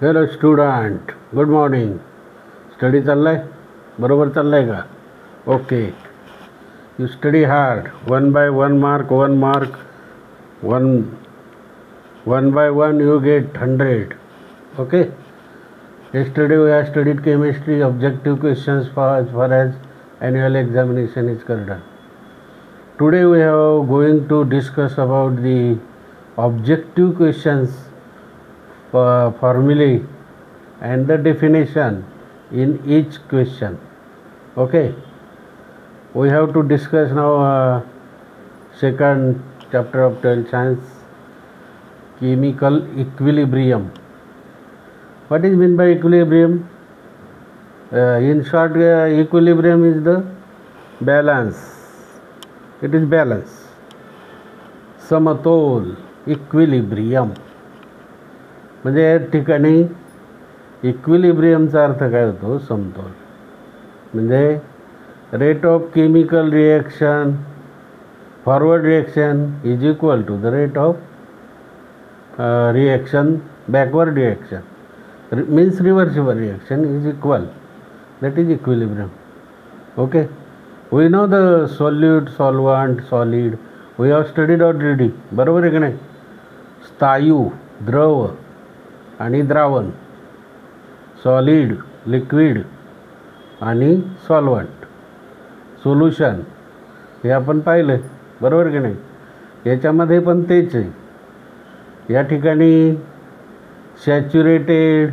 Hello student, good morning. Study चाललाय? बरोबर चाललाय का? Okay. You study hard. 1 by 1 mark, 1 mark, 1 by 1 you get 100. Okay. Yesterday we have studied chemistry objective questions as far as annual examination is concerned. Today we are going to discuss about the objective questions, formulae and the definition in each question. Okay, we have to discuss now second chapter of 12th science, chemical equilibrium. What is meant by equilibrium? In short, equilibrium is the balance. It is balance, समतोल, equilibrium. म्हणजे या ठिकाणी इक्विलिब्रियमचा अर्थ काय होतो? समतोल. म्हणजे rate of chemical reaction, forward reaction is equal to the rate of reaction, backward reaction, means reversible reaction is equal. That is equilibrium. Okay. We know the solute, solvent, solid, we have studied already. बरोबर आहे की नाही? स्थायू, द्रव आणि द्रावण, solid, liquid आणि solvent, solution, हे आपण पाहिलं. बरोबर की नाही? याच्यामध्ये पण तेच आहे. या ठिकाणी सॅच्युरेटेड,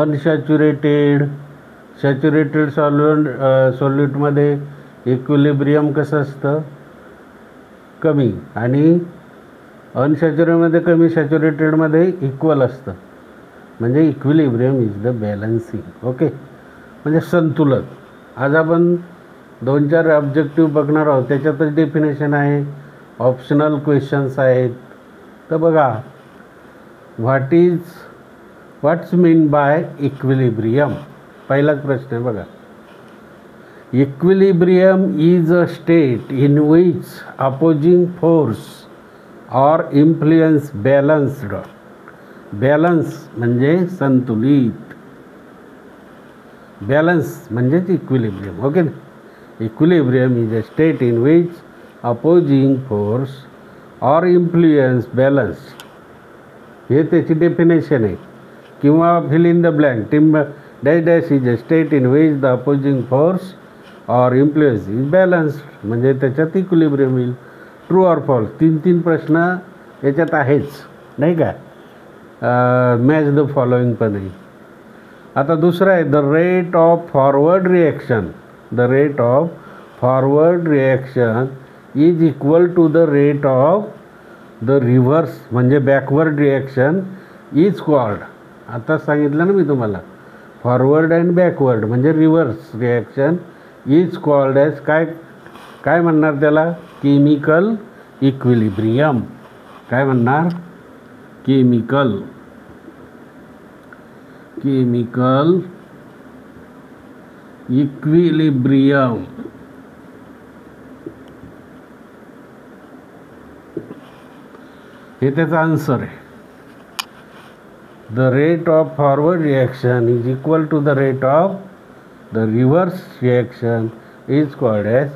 अनसॅच्युरेटेड, सॅच्युरेटेड सॉल्यूटमध्ये इक्विलिब्रियम कसं असतं? कमी. आणि अनसॅच्युरेटेडमध्ये कमी, सॅच्युरेटेडमध्ये इक्वल असतं. म्हणजे equilibrium is the balancing. Okay. म्हणजे संतुलन. आज आपण 2-4 ऑब्जेक्टिव्ह बघणार आहोत. त्याच्यातच डेफिनेशन आहे, ऑप्शनल क्वेश्चन्स आहेत. तर बघा, व्हॉट्स मीन बाय इक्विलिब्रियम. पहिलाच प्रश्न आहे बघा. Equilibrium is a state in which opposing force or influence balanced. Balance म्हणजे संतुलित, बॅलन्स म्हणजेच equilibrium. Okay. Equilibrium is a state in which opposing force or influence balanced. हे त्याची डेफिनेशन आहे. किंवा fill in the blank. Dash dash is a state in which the opposing force or influence is balanced. म्हणजे त्याच्यात equilibrium येईल. True or false. 3 प्रश्न याच्यात आहेच, नाही का? मॅच द फॉलोइंग पण आहे. आता दुसरं आहे, the rate of forward reaction. The rate of forward reaction is equal to the rate of the reverse म्हणजे बॅकवर्ड रिॲक्शन इज कॉल्ड. आता सांगितलं ना मी तुम्हाला, फॉरवर्ड अँड बॅकवर्ड म्हणजे reverse reaction is called as काय म्हणणार त्याला? Chemical equilibrium. काय म्हणणार? Chemical equilibrium. हे त्याचा आन्सर आहे. The rate of forward reaction is equal to the rate of the reverse reaction is called as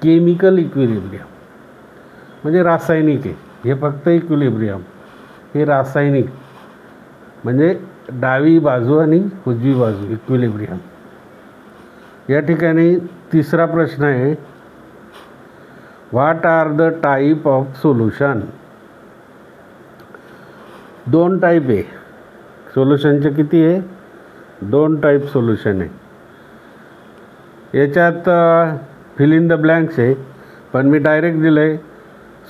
chemical equilibrium. म्हणजे रासायनिक आहे. हे फक्त इक्विलिब्रियम, हे रासायनिक. म्हणजे डावी बाजू आणि उजवी बाजू, इक्विलिब्रियम. या ठिकाणी तिसरा प्रश्न आहे, what are the type of solution. 2 type आहे सोल्युशनचे. किती आहे? 2 टाईप सोल्युशन आहे. याच्यात फिल इन द ब्लँक्स आहे, पण मी डायरेक्ट दिलं आहे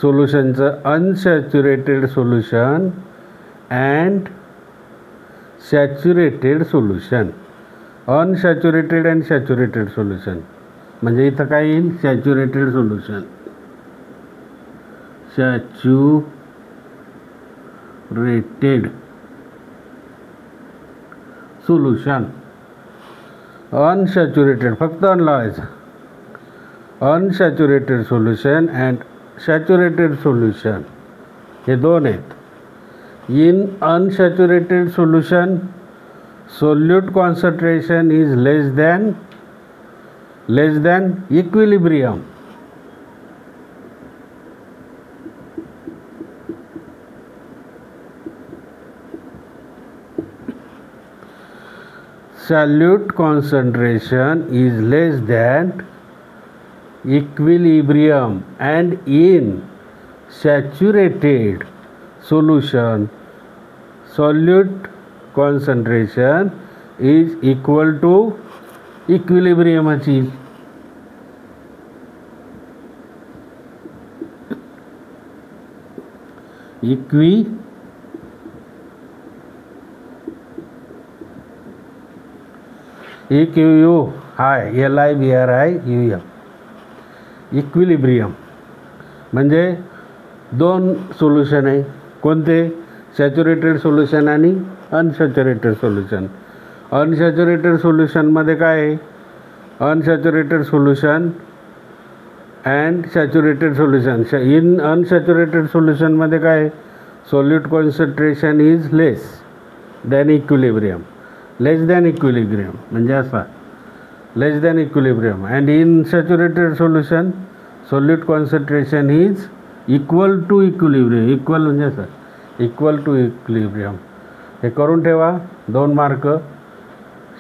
सोल्युशनचं. Unsaturated solution and saturated solution. Unsaturated and saturated solution म्हणजे इथं काय येईल? Saturated solution. Saturated solution. Unsaturated फक्त अन लावायचं. Unsaturated solution and saturated solution हे 2 आहेत. In unsaturated solution, solute concentration is less than equilibrium. Solute concentration is less than equilibrium, and in saturated solution, solute concentration is equal to equilibrium. EQU हाय LIBRIUM equilibrium म्हणजे दोन solution आहे. कोणते? Saturated solution आणि unsaturated solution. Unsaturated सोल्युशनमध्ये काय आहे? Unsaturated solution and saturated solution. In unsaturated सोल्युशनमध्ये काय आहे? Solute concentration is less than equilibrium. Less than equilibrium म्हणजे असा less than equilibrium. And in saturated solution solute concentration is equal to equilibrium. Equal म्हणजे असं इक्वल टू इक्विलिब्रियम. हे करून ठेवा. 2 मार्क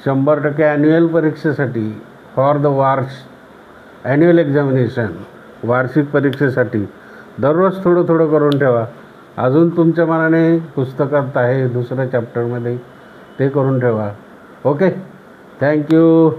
100% ॲन्युअल परीक्षेसाठी फॉर द ॲन्युअल एक्झामिनेशन वार्षिक परीक्षेसाठी दररोज थोडं थोडं करून ठेवा. अजून तुमच्या मनाने पुस्तकात आहे दुसऱ्या चॅप्टरमध्ये ते करून ठेवा. Okay, thank you.